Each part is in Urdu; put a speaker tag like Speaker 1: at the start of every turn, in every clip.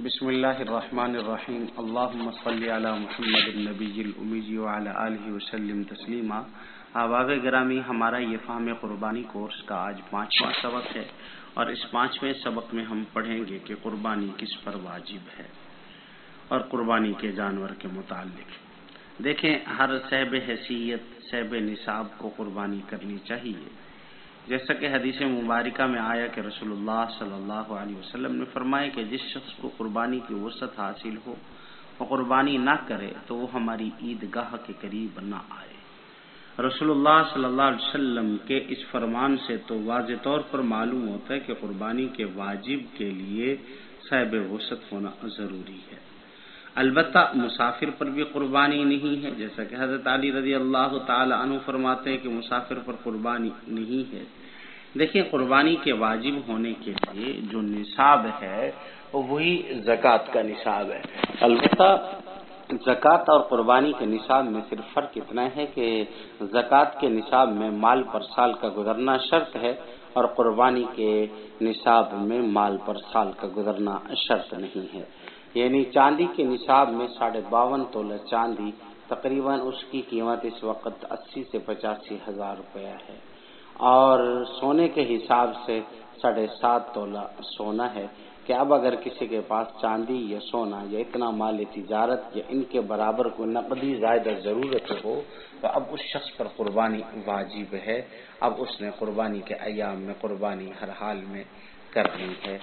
Speaker 1: بسم اللہ الرحمن الرحیم اللہم صلی علی محمد النبی الامی وعلی آلہ وسلم تسلیما۔ احباب گرامی، ہمارا یہ فہم قربانی کورس کا آج 5واں سبق ہے، اور اس 5ویں سبق میں ہم پڑھیں گے کہ قربانی کس پر واجب ہے اور قربانی کے جانور کے متعلق۔ دیکھیں، ہر صاحب حیثیت صاحب نصاب کو قربانی کرنی چاہیے، جیسا کہ حدیث مبارکہ میں آیا کہ رسول اللہ صلی اللہ علیہ وسلم نے فرمایا کہ جس شخص کو قربانی کی وسعت حاصل ہو وہ قربانی نہ کرے تو وہ ہماری عیدگاہ کے قریب نہ آئے۔ رسول اللہ صلی اللہ علیہ وسلم کے اس فرمان سے تو واضح طور پر معلوم ہوتا ہے کہ قربانی کے واجب کے لیے صاحب وسعت ہونا ضروری ہے۔ البتہ مسافر پر بھی قربانی نہیں ہے، جیسا کہ حضرت علی رضی اللہ تعالی عنہ فرماتے ہیں کہ مسافر پر قربانی نہیں ہے۔ دیکھیں، قربانی کے واجب ہونے کے لیے جو نصاب ہے وہی زکوٰۃ کا نصاب ہے۔ البتہ زکوٰۃ اور قربانی کے نصاب میں صرف فرق اتنا ہے کہ زکوٰۃ کے نصاب میں مال پر سال کا گزرنا شرط ہے، اور قربانی کے نصاب میں مال پر سال کا گزرنا شرط نہیں ہے۔ یعنی چاندی کے نصاب میں 52.5 تولہ چاندی، تقریباً اس کی قیمت اس وقت 80 سے 85 ہزار روپیہ ہے، اور سونے کے حساب سے 7.5 تولہ سونا ہے کہ اب اگر کسی کے پاس چاندی یا سونا یا اتنا مال تجارت یا ان کے برابر کوئی نقدی زائدہ ضرورت ہو تو اب اس شخص پر قربانی واجب ہے۔ اب اس نے قربانی کے ایام میں قربانی ہر حال میں کرنی ہے۔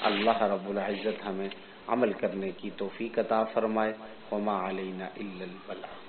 Speaker 1: اللہ رب العزت ہمیں عمل کرنے کی توفیق عطا فرمائے۔ وما علینا الا البلاغ۔